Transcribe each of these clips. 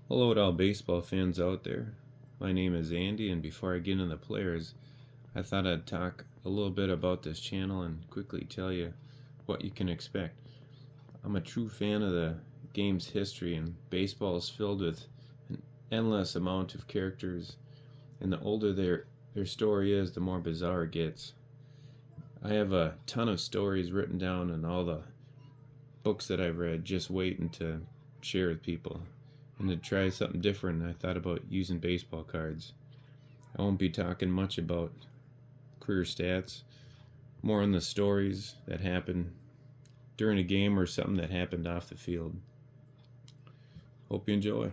Hello to all baseball fans out there. My name is Andy, and before I get into the players, I thought I'd talk a little bit about this channel and quickly tell you what you can expect. I'm a true fan of the game's history, and baseball is filled with an endless amount of characters, and the older their story is, the more bizarre it gets. I have a ton of stories written down in all the books that I've read, just waiting to share with people. And to try something different, I thought about using baseball cards. I won't be talking much about career stats, more on the stories that happen during a game or something that happened off the field. Hope you enjoy.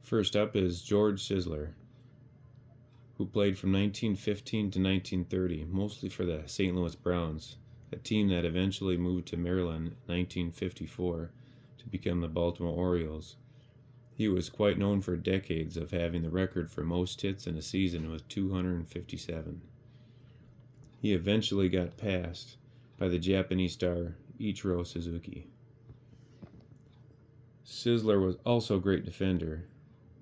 First up is George Sisler, who played from 1915 to 1930, mostly for the St. Louis Browns, a team that eventually moved to Maryland in 1954 to become the Baltimore Orioles. He was quite known for decades of having the record for most hits in a season with 257. He eventually got passed by the Japanese star Ichiro Suzuki. Sisler was also a great defender.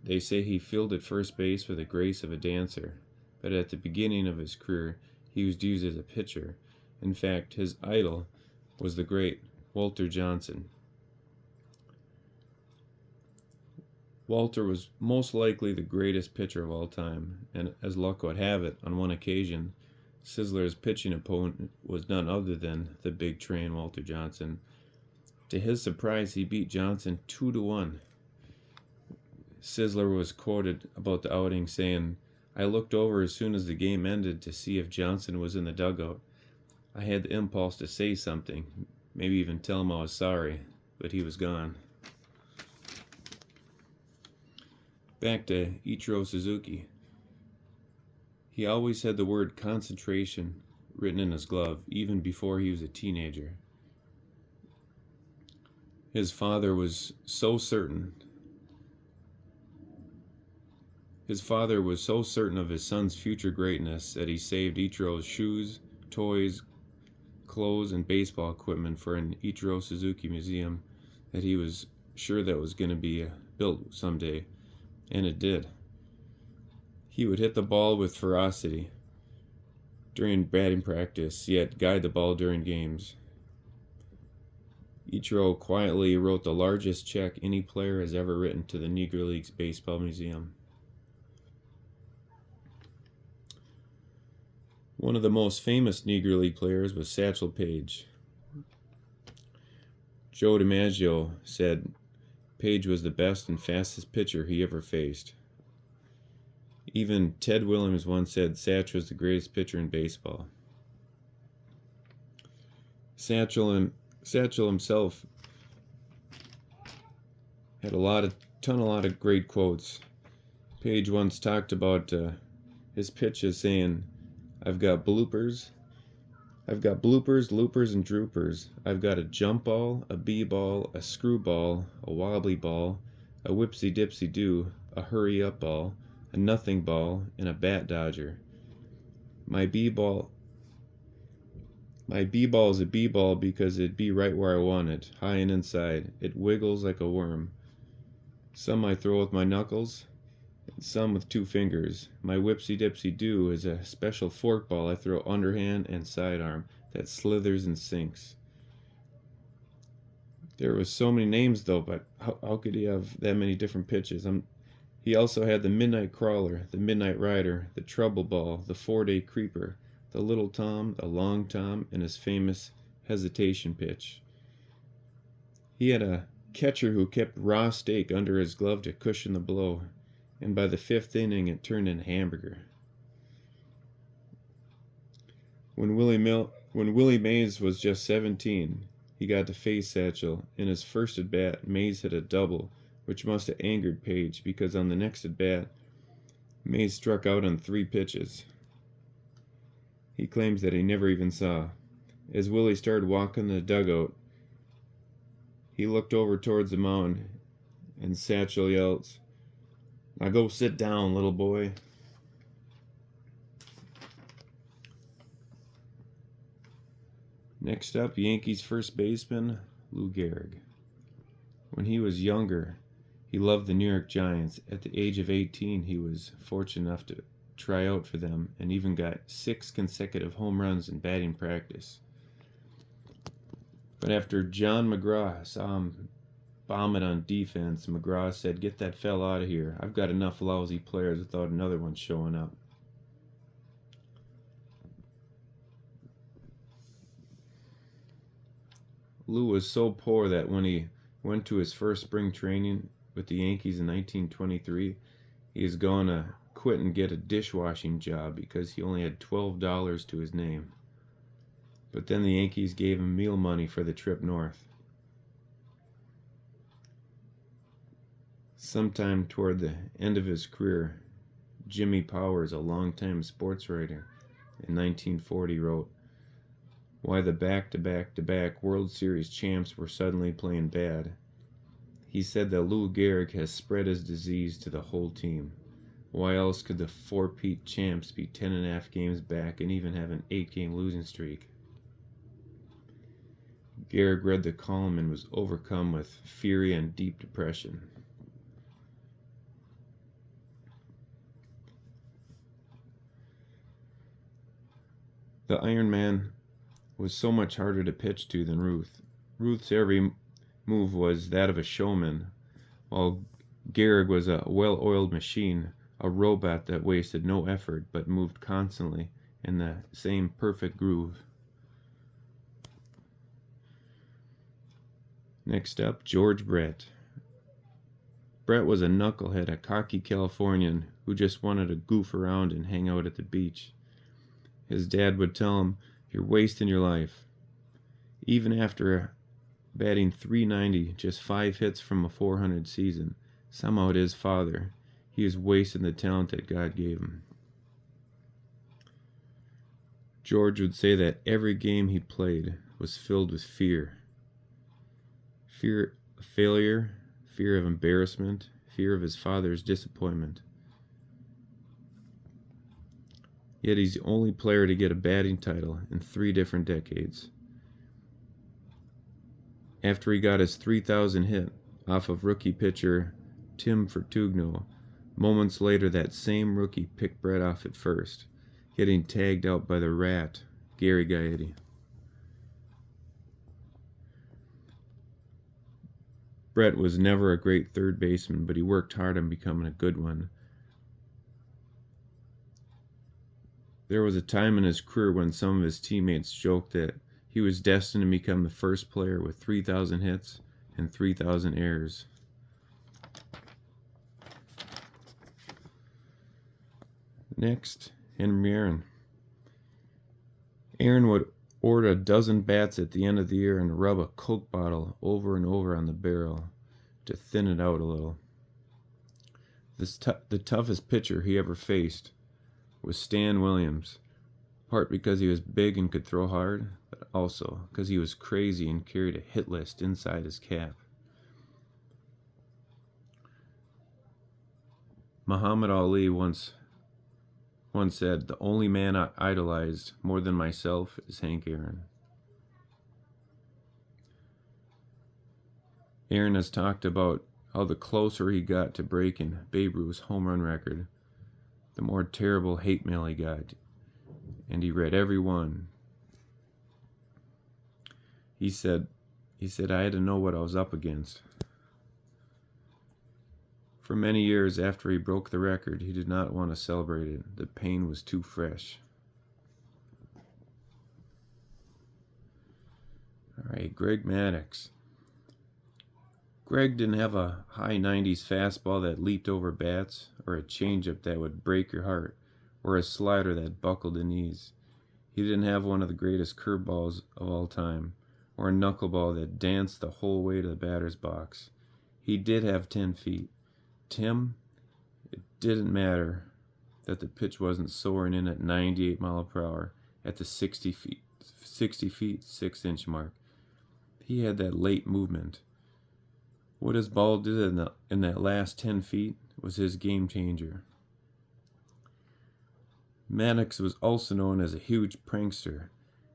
They say he fielded first base with the grace of a dancer, but at the beginning of his career, he was used as a pitcher. In fact, his idol was the great Walter Johnson. Walter was most likely the greatest pitcher of all time, and as luck would have it, on one occasion, Sisler's pitching opponent was none other than the big train Walter Johnson. To his surprise, he beat Johnson 2-1. Sisler was quoted about the outing saying, "I looked over as soon as the game ended to see if Johnson was in the dugout. I had the impulse to say something, maybe even tell him I was sorry, but he was gone." Back to Ichiro Suzuki. He always had the word concentration written in his glove, even before he was a teenager. His father was so certain of his son's future greatness that he saved Ichiro's shoes, toys, clothes, and baseball equipment for an Ichiro Suzuki museum that he was sure that was going to be built someday. And it did. He would hit the ball with ferocity during batting practice, yet guide the ball during games. Ichiro quietly wrote the largest check any player has ever written to the Negro Leagues Baseball Museum. One of the most famous Negro League players was Satchel Paige. Joe DiMaggio said Paige was the best and fastest pitcher he ever faced. Even Ted Williams once said Satch was the greatest pitcher in baseball. Satchel himself had a lot of great quotes. Paige once talked about his pitches, saying, I've got bloopers, loopers, and droopers. I've got a jump ball, a b-ball, a screwball, a wobbly ball, a whipsy-dipsy-do, a hurry-up ball, a nothing ball, and a bat dodger. My b-ball is a b-ball because it'd be right where I want it, high and inside. It wiggles like a worm. Some I throw with my knuckles, and some with 2 fingers. My whipsy-dipsy-do is a special forkball I throw underhand and sidearm that slithers and sinks. There was so many names though, but how could he have that many different pitches? He also had the Midnight Crawler, the Midnight Rider, the Trouble Ball, the 4-Day Creeper, the Little Tom, the Long Tom, and his famous hesitation pitch. He had a catcher who kept raw steak under his glove to cushion the blow, and by the 5th inning it turned into hamburger. When Willie Mays was just 17, he got to face Satchel. In his first at bat, Mays hit a double, which must have angered Paige, because on the next at bat, Mays struck out on 3 pitches. He claims that he never even saw. As Willie started walking the dugout, he looked over towards the mound, and Satchel yells, "Now go sit down, little boy." Next up, Yankees first baseman Lou Gehrig. When he was younger, He loved the New York Giants. At the age of 18, he was fortunate enough to try out for them and even got 6 consecutive home runs in batting practice. But after John McGraw saw him bomb it on defense, McGraw said, "Get that fella out of here. I've got enough lousy players without another one showing up." Lou was so poor that when he went to his first spring training with the Yankees in 1923, he was going to quit and get a dishwashing job because he only had $12 to his name. But then the Yankees gave him meal money for the trip north. Sometime toward the end of his career, Jimmy Powers, a longtime sports writer, in 1940 wrote, "Why the back-to-back-to-back World Series champs were suddenly playing bad. He said that Lou Gehrig has spread his disease to the whole team. Why else could the four-peat champs be 10.5 games back and even have an 8-game losing streak?" Gehrig read the column and was overcome with fury and deep depression. The Iron Man was so much harder to pitch to than Ruth. Ruth's every move was that of a showman, while Gehrig was a well-oiled machine, a robot that wasted no effort but moved constantly in the same perfect groove. Next up, George Brett. Brett was a knucklehead, a cocky Californian who just wanted to goof around and hang out at the beach. His dad would tell him, "You're wasting your life." Even after batting .390, just 5 hits from a .400 season, somehow to his father, he was wasting the talent that God gave him. George would say that every game he played was filled with fear. Fear of failure, fear of embarrassment, fear of his father's disappointment. Yet he's the only player to get a batting title in 3 different decades. After he got his 3,000 hit off of rookie pitcher Tim Fortugno, moments later that same rookie picked Brett off at first, getting tagged out by the rat, Gary Gaetti. Brett was never a great third baseman, but he worked hard on becoming a good one. There was a time in his career when some of his teammates joked that he was destined to become the first player with 3,000 hits and 3,000 errors. Next, Henry Aaron. Aaron would order a dozen bats at the end of the year and rub a Coke bottle over and over on the barrel to thin it out a little. The toughest pitcher he ever faced was Stan Williams, part because he was big and could throw hard, but also because he was crazy and carried a hit list inside his cap. Muhammad Ali once said, "The only man I idolized more than myself is Hank Aaron." Aaron has talked about how the closer he got to breaking Babe Ruth's home run record, the more terrible hate mail he got, and he read every one. He said, "I had to know what I was up against." For many years after he broke the record, he did not want to celebrate it. The pain was too fresh. All right, Greg Maddux. Greg didn't have a high 90s fastball that leaped over bats, or a changeup that would break your heart, or a slider that buckled the knees. He didn't have one of the greatest curveballs of all time, or a knuckleball that danced the whole way to the batter's box. He did have 10 feet. Tim, it didn't matter that the pitch wasn't soaring in at 98 miles per hour at the 60 feet 6-inch mark. He had that late movement. What his ball did in that last 10 feet was his game changer. Maddux was also known as a huge prankster,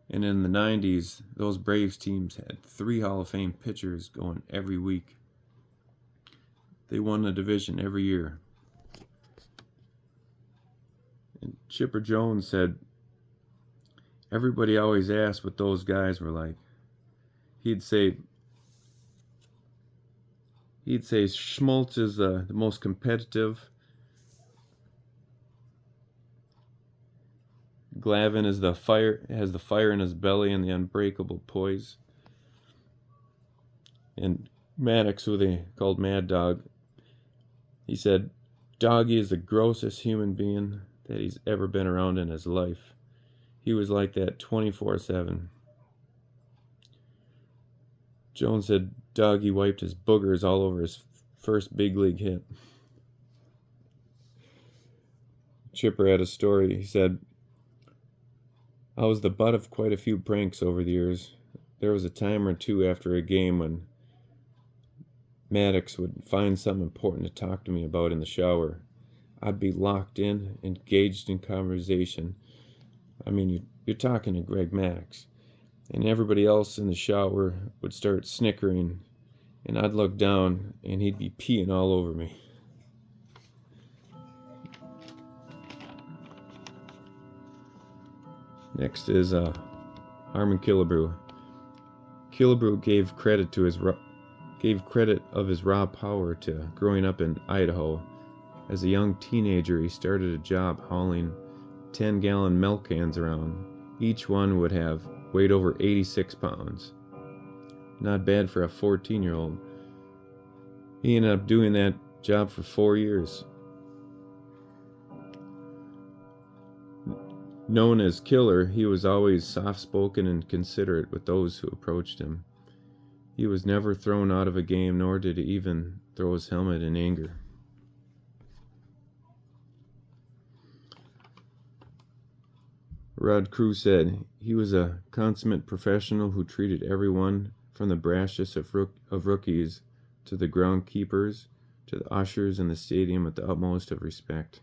and in the 90s, those Braves teams had 3 Hall of Fame pitchers going every week. They won the division every year. And Chipper Jones said, everybody always asked what those guys were like. He'd say Schmaltz is the most competitive. Glavin has the fire in his belly and the unbreakable poise. And Maddox, who they called Mad Dog, he said, Doggy is the grossest human being that he's ever been around in his life. He was like that 24/7. Jones said Doggy wiped his boogers all over his first big league hit. Chipper had a story. He said, I was the butt of quite a few pranks over the years. There was a time or two after a game when Maddox would find something important to talk to me about in the shower. I'd be locked in, engaged in conversation. I mean, you're talking to Greg Maddox. And everybody else in the shower would start snickering, and I'd look down, and he'd be peeing all over me. Next is Harmon Killebrew. Killebrew gave credit of his raw power to growing up in Idaho. As a young teenager, he started a job hauling 10-gallon milk cans around. Each one would have weighed over 86 pounds. Not bad for a 14-year-old. He ended up doing that job for 4 years. Known as Killer, he was always soft-spoken and considerate with those who approached him. He was never thrown out of a game, nor did he even throw his helmet in anger. Rod Crew said, he was a consummate professional who treated everyone from the brashest of rookies to the groundkeepers to the ushers in the stadium with the utmost of respect.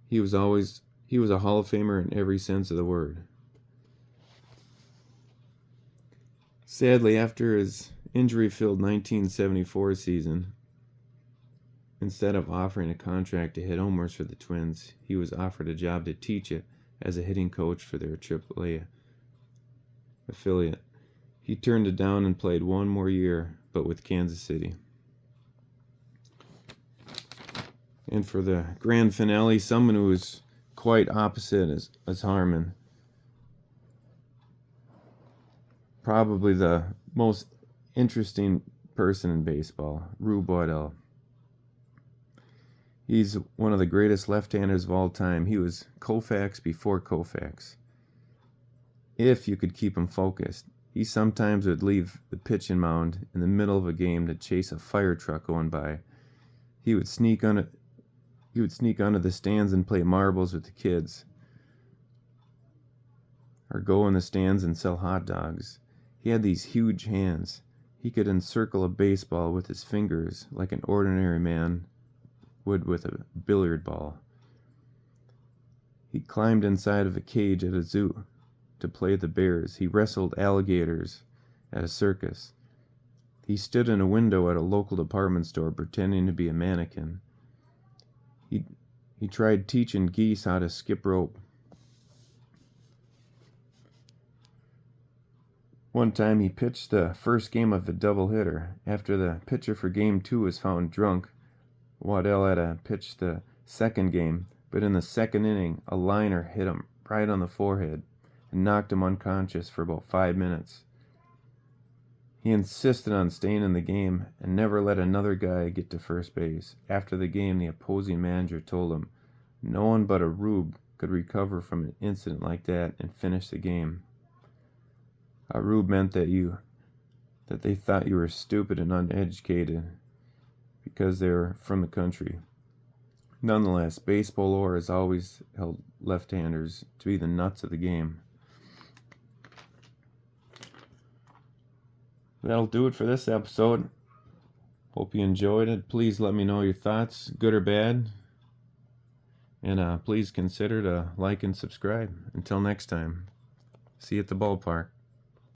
He was a Hall of Famer in every sense of the word. Sadly, after his injury-filled 1974 season, instead of offering a contract to hit homers for the Twins, he was offered a job to teach it as a hitting coach for their AAA affiliate. He turned it down and played one more year, but with Kansas City. And for the grand finale, someone who was quite opposite as Harmon. Probably the most interesting person in baseball, Rube Waddell. He's one of the greatest left-handers of all time. He was Koufax before Koufax. If you could keep him focused. He sometimes would leave the pitching mound in the middle of a game to chase a fire truck going by. He would sneak under the stands and play marbles with the kids, or go in the stands and sell hot dogs. He had these huge hands. He could encircle a baseball with his fingers like an ordinary man would with a billiard ball. He climbed inside of a cage at a zoo to play the bears. He wrestled alligators at a circus. He stood in a window at a local department store pretending to be a mannequin. He tried teaching geese how to skip rope. One time he pitched the first game of a doubleheader. After the pitcher for game 2 was found drunk, Waddell had to pitch the second game, but in the second inning, a liner hit him right on the forehead and knocked him unconscious for about 5 minutes. He insisted on staying in the game and never let another guy get to first base. After the game, the opposing manager told him no one but a Rube could recover from an incident like that and finish the game. A Rube meant that they thought you were stupid and uneducated because they were from the country. Nonetheless, baseball lore has always held left-handers to be the nuts of the game. That'll do it for this episode. Hope you enjoyed it. Please let me know your thoughts, good or bad. And please consider to like and subscribe. Until next time, see you at the ballpark.